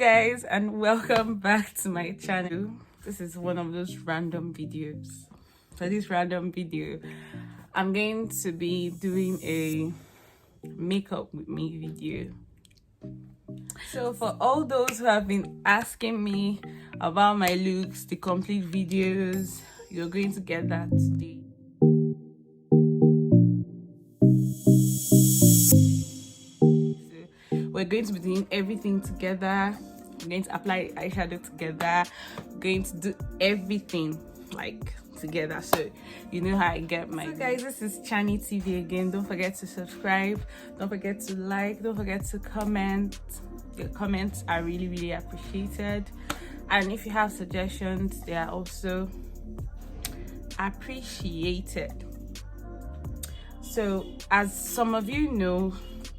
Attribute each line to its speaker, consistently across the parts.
Speaker 1: Guys, and welcome back to my channel. This is one of those random videos. For this random video, I'm going to be doing a makeup with me video. So for all those who have been asking me about my looks, the complete videos, you're going to get that today. We're going to be doing everything together. We're going to apply eyeshadow together. We're going to do everything like together, so you know how I get my. So guys, this is Chani TV again. Don't forget to subscribe, don't forget to like, don't forget to comment. Your comments are really appreciated, and if you have suggestions, they are also appreciated. So as some of you know,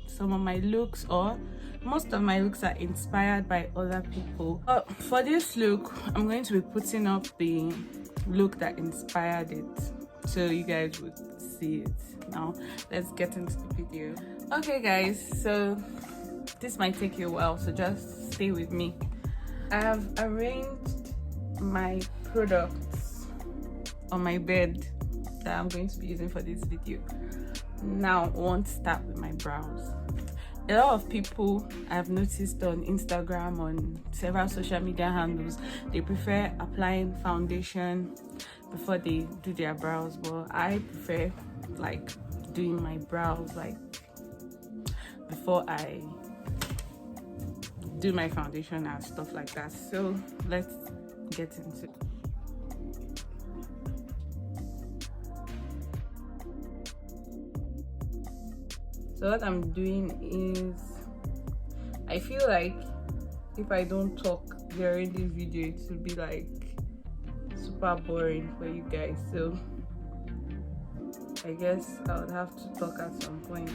Speaker 1: some of my looks, or most of my looks, are inspired by other people. For this look, I'm going to be putting up the look that inspired it, so you guys would see it. Now let's get into the video. Okay guys, so this might take you a while, so just stay with me. I have arranged my products on my bed that I'm going to be using for this video. Now I want to start with my brows. A lot of people I've noticed on Instagram, on several social media handles, they prefer applying foundation before they do their brows, but I prefer like doing my brows like before I do my foundation and stuff like that. So let's get into it. So what I'm doing is, I feel like if I don't talk during this video, it will be like super boring for you guys. So I guess I would have to talk at some point.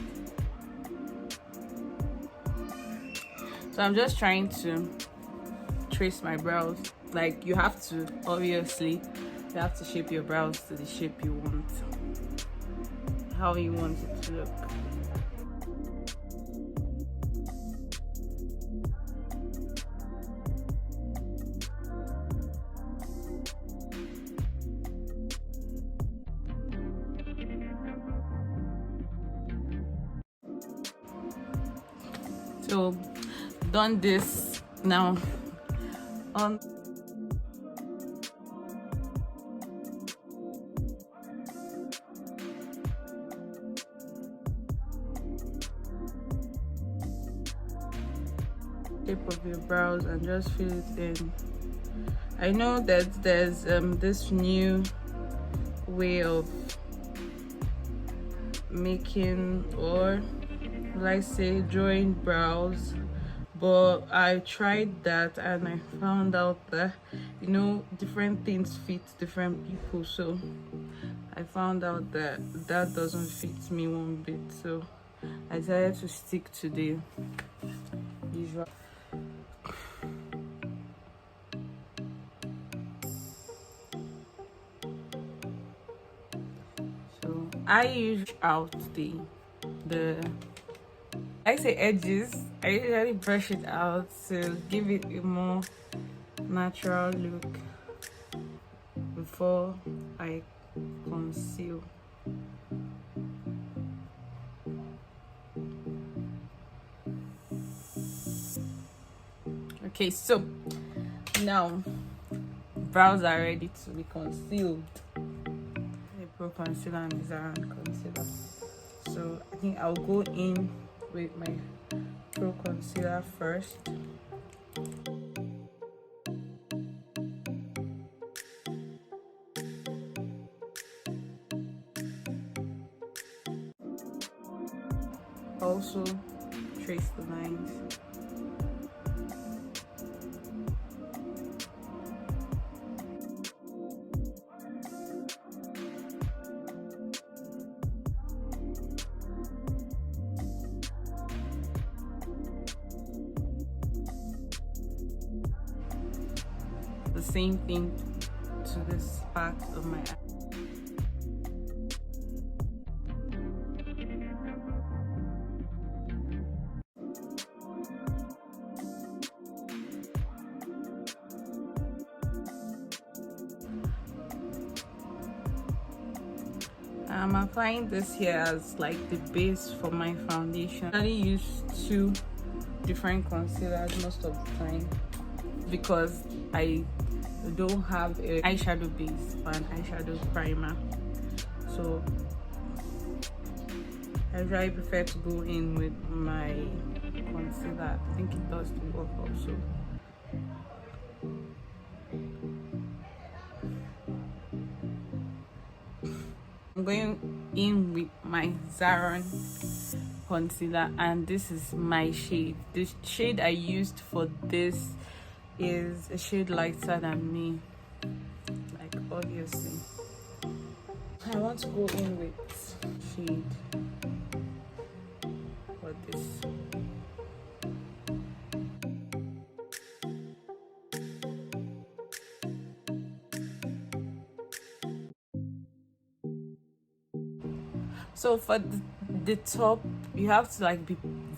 Speaker 1: So I'm just trying to trace my brows. Like, you have to, obviously, you have to shape your brows to the shape you want, how you want it to look. So done this now on shape of your brows and just fill it in. I know that there's this new way of making, or let's say drawing brows, but I tried that and I found out that, you know, different things fit different people. So I found out that that doesn't fit me one bit, so I decided to stick to the usual. So I use out the I say edges. I usually brush it out to give it a more natural look before I conceal. Okay, so now brows are ready to be concealed. The Pro Concealer and Zaran Concealer. So I think I'll go in with my Pro Concealer first. Also trace the lines. The same thing to this part of my eye. I'm applying this here as like the base for my foundation. I only use two different concealers most of the time because I don't have an eyeshadow base or an eyeshadow primer, so I really prefer to go in with my concealer. I think it does the work also. I'm going in with my Zaron concealer, and this is my shade. The shade I used for this is a shade lighter than me, like obviously. I want to go in with shade for this. So for the top, you have to like be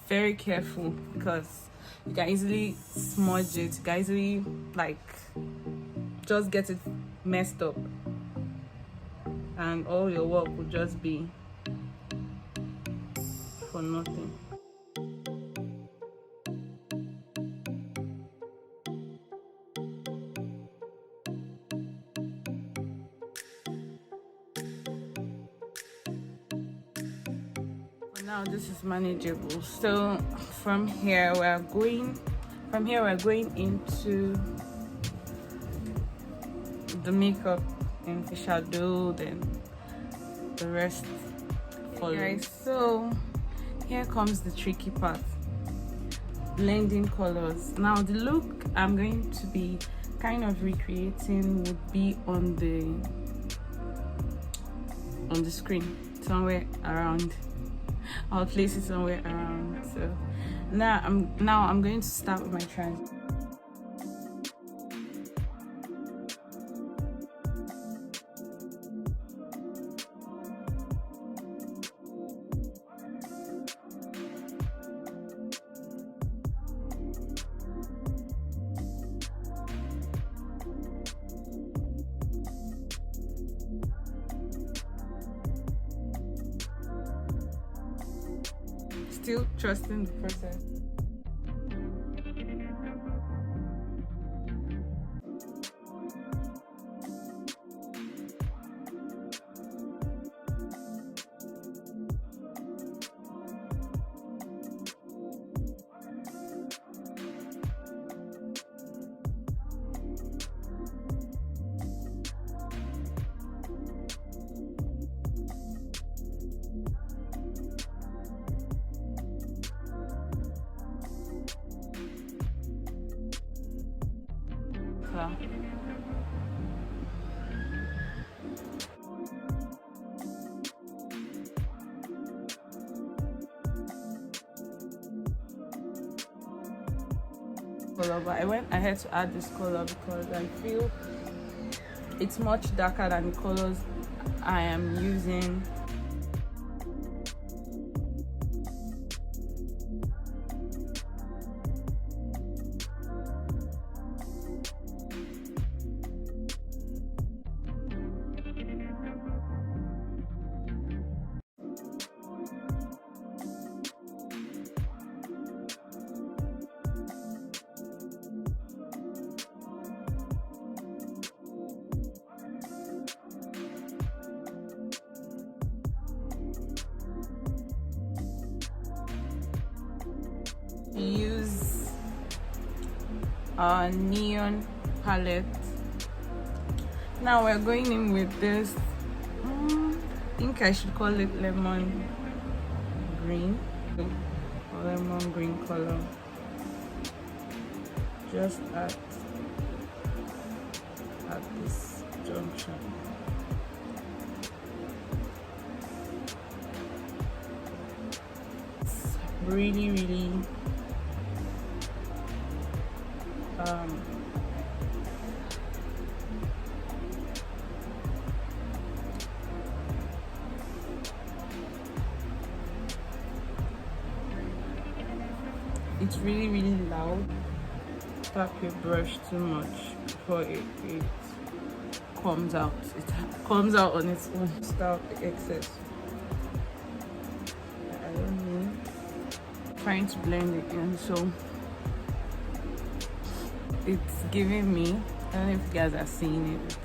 Speaker 1: very careful because you can easily smudge it. You can easily like just get it messed up, and all your work will just be for nothing. Now this is manageable. So from here we're going into the makeup and shadow, then the rest follows. Okay, so here comes the tricky part: blending colors. Now the look I'm going to be kind of recreating would be on the screen somewhere around. I'll place it somewhere around. So now I'm going to start with my trans. Still trusting the process. Color, but I went ahead to add this color because I feel it's much darker than the colors I am using. Use a neon palette. Now we're going in with this, I think I should call it lemon green or lemon green color, just at this junction. It's really it's really loud. Tap your brush too much before it creates comes out. It comes out on its own. Stop the excess. I don't know. Trying to blend it in, so it's giving me, I don't know if you guys are seeing it,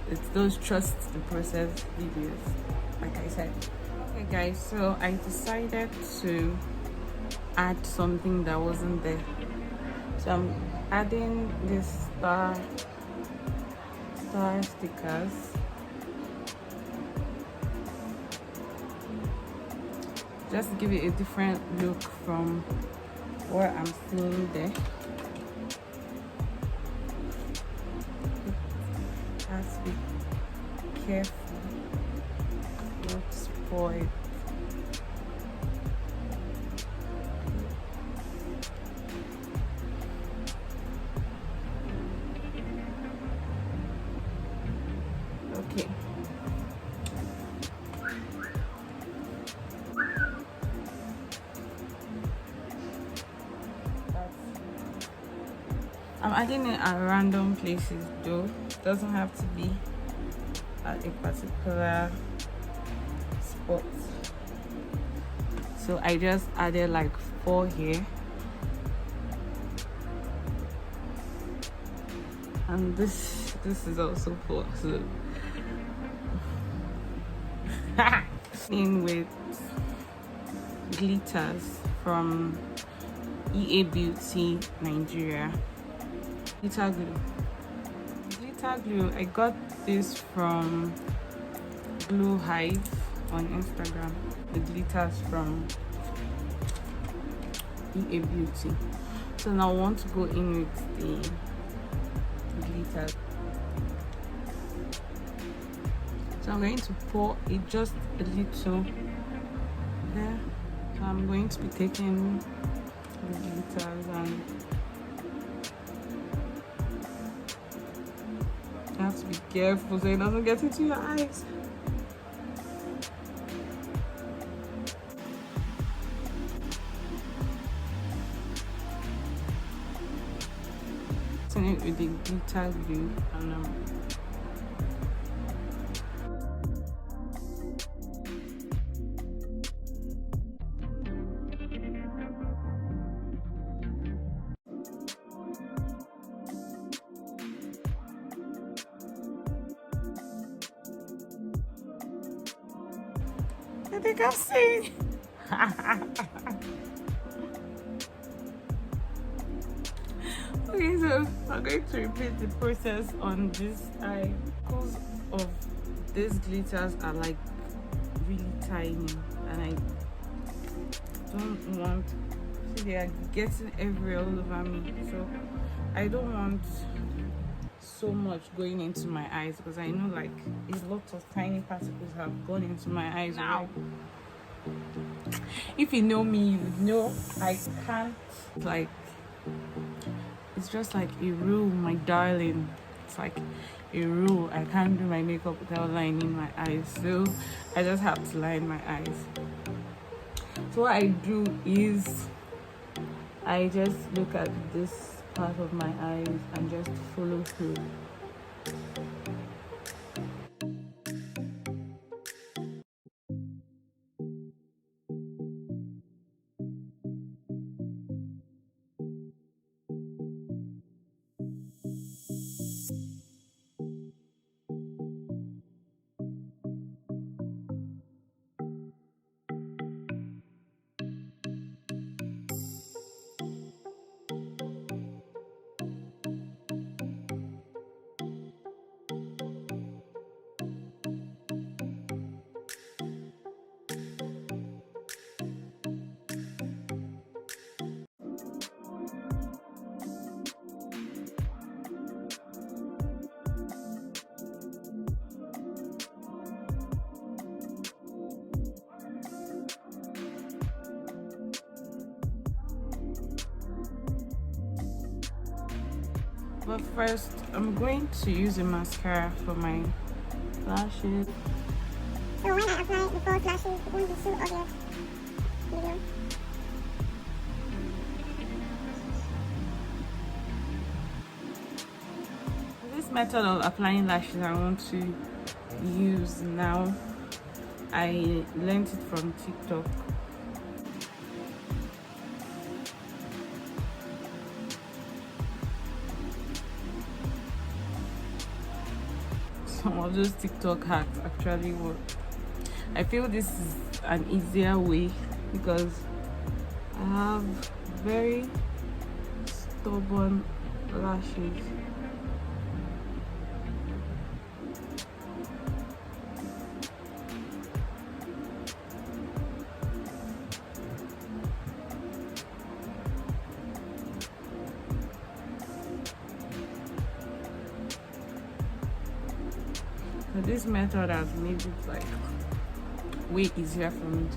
Speaker 1: it's those trust the process videos, like I said. Okay guys, so I decided to add something that wasn't there. So I'm adding this star stickers. Just to give it a different look from what I'm seeing there. Has to be careful not to spoil. Okay. I'm adding it at random places though. It doesn't have to be at a particular spot. So I just added like 4 here. And this is also 4. So in with glitters from EA Beauty Nigeria. Glitter glue. I got this from Glue Hive on Instagram. The glitters from EA Beauty. So now I want to go in with the glitter. So I'm going to pour it just a little there. So I'm going to be taking the glitters and you have to be careful so it doesn't get into your eyes. Mixing it with the glitter glue and I think I've seen. Okay, so I'm going to repeat the process on this eye because of these glitters are like really tiny and I don't want, see they are getting everywhere all over me, so I don't want so much going into my eyes because I know like a lot of tiny particles have gone into my eyes now. If you know me, you know I can't, like, it's just like a rule, my darling. It's like a rule. I can't do my makeup without lining my eyes, so I just have to line my eyes. So what I do is I just look at this part of my eyes and just follow through. But first, I'm going to use a mascara for my lashes.
Speaker 2: So when I apply the false lashes, it won't be so obvious. Video.
Speaker 1: This this method of applying lashes I want to use now. I learned it from TikTok. Some of those TikTok hacks actually work. I feel this is an easier way because I have very stubborn lashes. So this method has made it like way easier for me.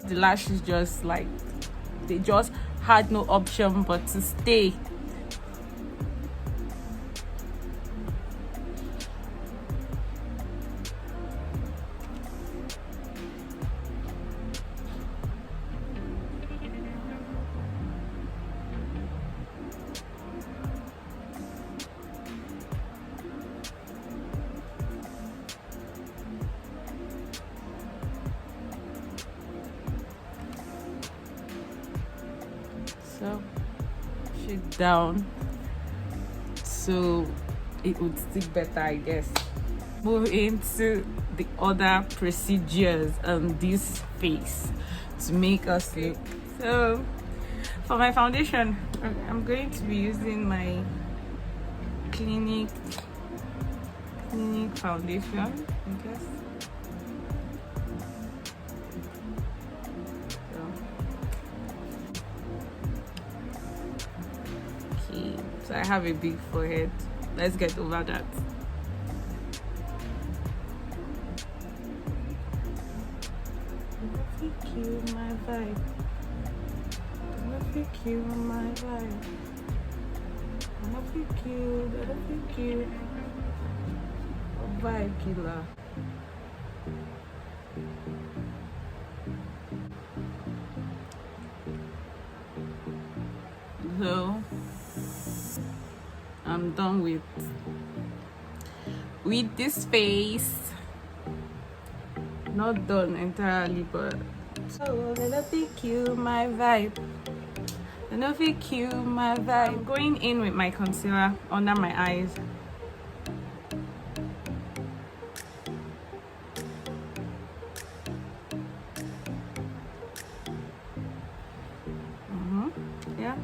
Speaker 1: The lashes just like they just had no option but to stay. So shit down so it would stick better, I guess. Move into the other procedures on this face to make us look. So for my foundation, I'm going to be using my Clinique foundation, I guess. So I have a big forehead. Let's get over that. Thank you, my vibe. Thank you, my vibe. Thank you. Vibe killer. So I'm done with this face. Not done entirely, but so thank you, my vibe. Thank you, my vibe. I'm going in with my concealer under my eyes. Yeah.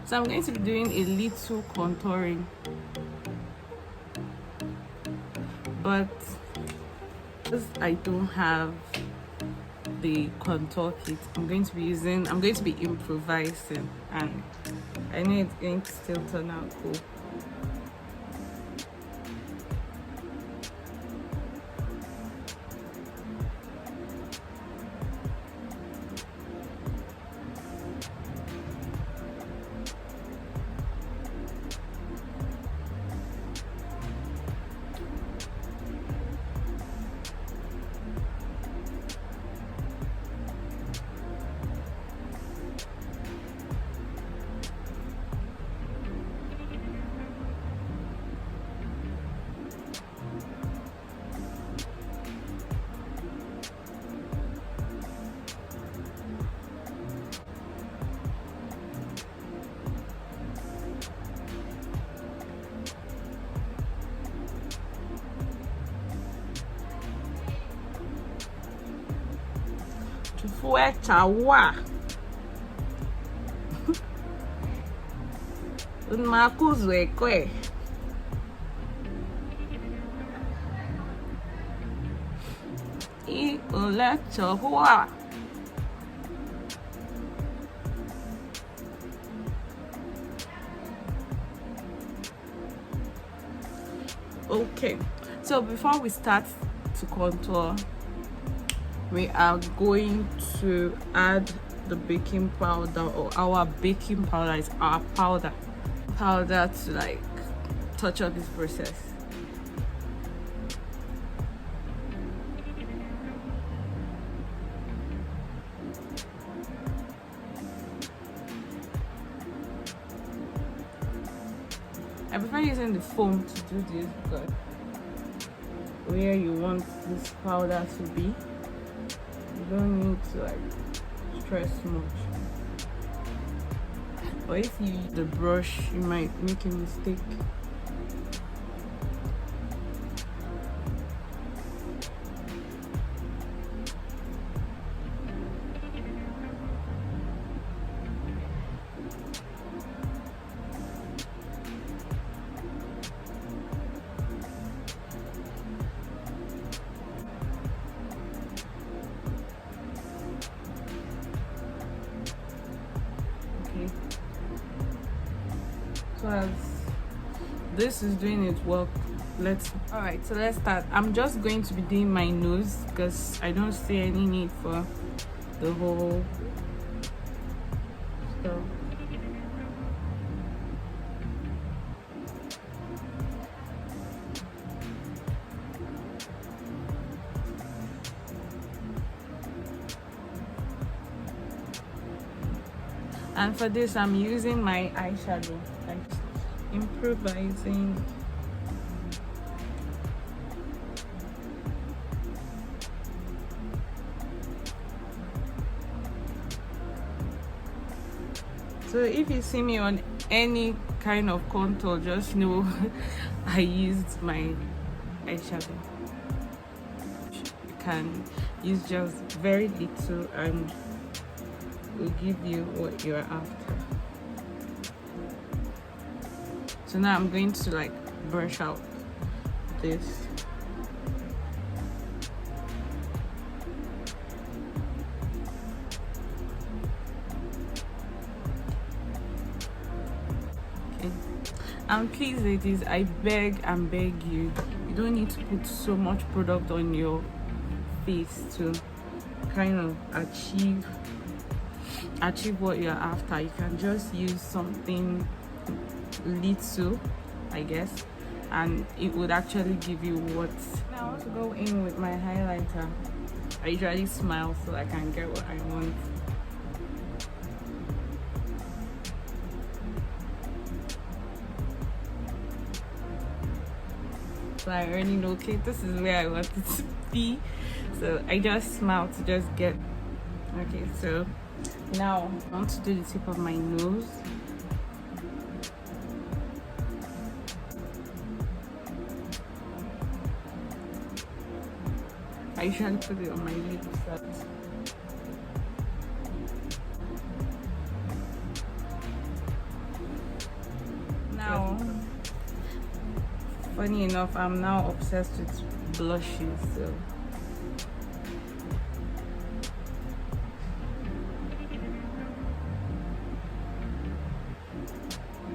Speaker 1: So I'm going to be doing a little contouring, but because I don't have the contour kit, I'm going to be improvising, and I know it's going to still turn out cool. Fue chawa. Unmakuzwe kwe. Let's go. Okay, so before we start to contour, we are going to add the baking powder, or our baking powder is our powder to like touch up this process. I prefer using the foam to do this because where you want this powder to be, you don't need to like stress much. Or if you use the brush, you might make a mistake. So as this is doing its work, all right, so let's start. I'm just going to be doing my nose because I don't see any need for the whole stuff. And for this, I'm using my eyeshadow, like improvising. So if you see me on any kind of contour, just know I used my eyeshadow. You can use just very little and will give you what you're after. So now I'm going to like brush out this. Okay. And please ladies, I beg and beg you, you don't need to put so much product on your face to kind of achieve what you're after. You can just use something little, I guess, and it would actually give you what. Now I want to go in with my highlighter. I usually smile so I can get what I want. So I already know, okay, this is where I want it to be, so I just smile to just get. Okay, so now I want to do the tip of my nose. I usually put it on my lips. Now, funny enough, I'm now obsessed with blushes, so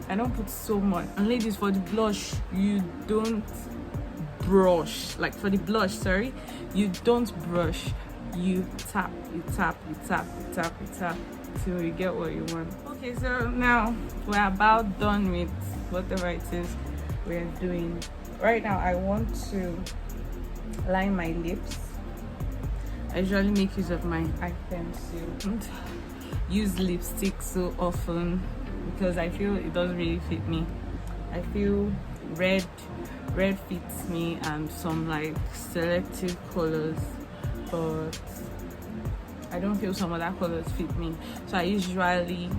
Speaker 1: I don't put so much. And ladies, for the blush, you don't brush. Like for the blush, sorry, you don't brush. You tap, you tap, you tap, you tap, you tap till you get what you want. Okay, so now we're about done with whatever it is we're doing. Right now, I want to line my lips. I usually make use of my eye pencil. Don't use lipstick so often because I feel it doesn't really fit me. I feel red fits me and some like selective colors, but I don't feel some other colors fit me. So I usually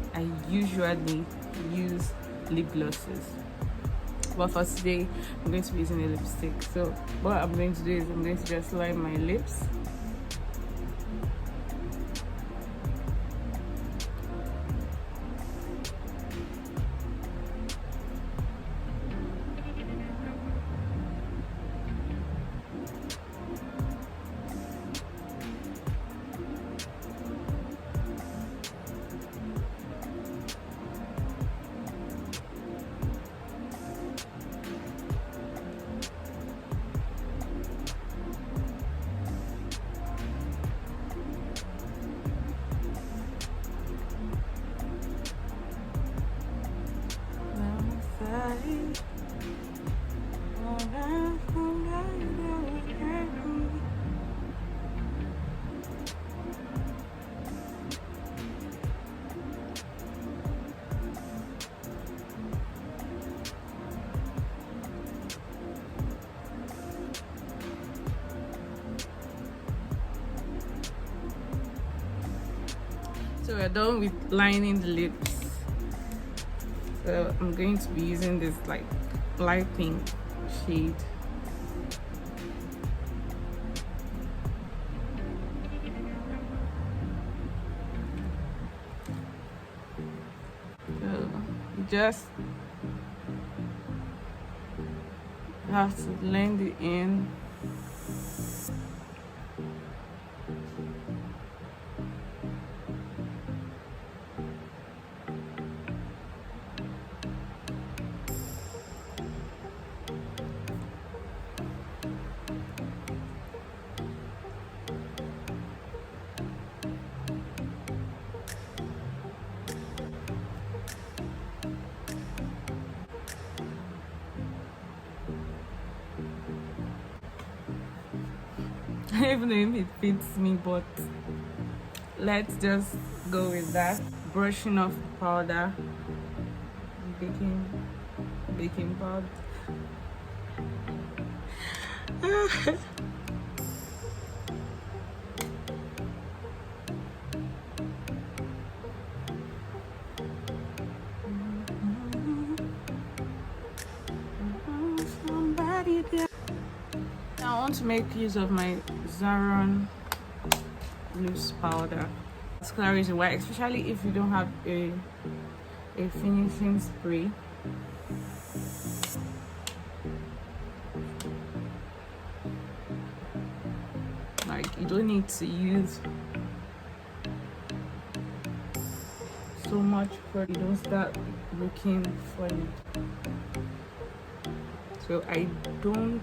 Speaker 1: use lip glosses. But for today, I'm going to be using a lipstick. So what I'm going to do is I'm going to just line my lips. we're done with lining the lips. So I'm going to be using this like light pink shade. So you just have to blend it in. I don't even know if it fits me, but let's just go with that. Brushing off powder, baking powder. Now I want to make use of my Zaron loose powder. It's clear reason why, especially if you don't have a finishing spray. Like, you don't need to use so much for you don't start looking funny. So I don't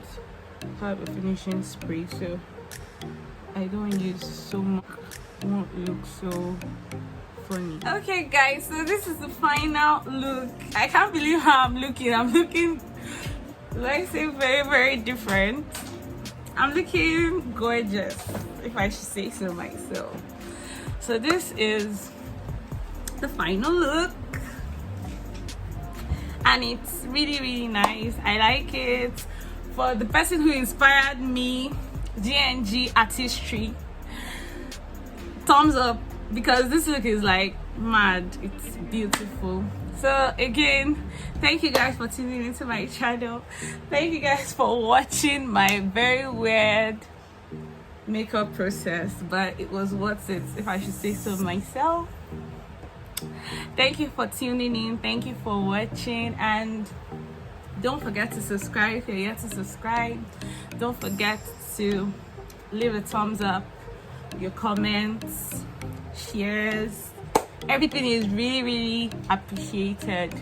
Speaker 1: have a finishing spray, so I don't use so much. It won't look so funny. Okay guys, so this is the final look. I can't believe how I'm looking, let's say, very different. I'm looking gorgeous, if I should say so myself. So this is the final look, and it's really nice. I like it. For the person who inspired me, GNG Artistry, thumbs up, because this look is like mad. It's beautiful. So again, thank you guys for tuning into my channel. Thank you guys for watching my very weird makeup process, but it was worth it, if I should say so myself. Thank you for tuning in. Thank you for watching, and don't forget to subscribe if you're yet to subscribe. Don't forget to leave a thumbs up, your comments, shares. Everything is really appreciated.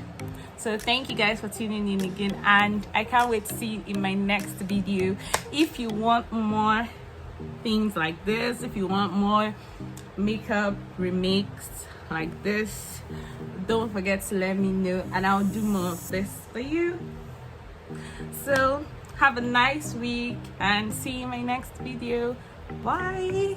Speaker 1: So thank you guys for tuning in again, and I can't wait to see you in my next video. If you want more things like this, if you want more makeup remakes like this, don't forget to let me know, and I'll do more of this for you. So have a nice week, and see you in my next video. Bye.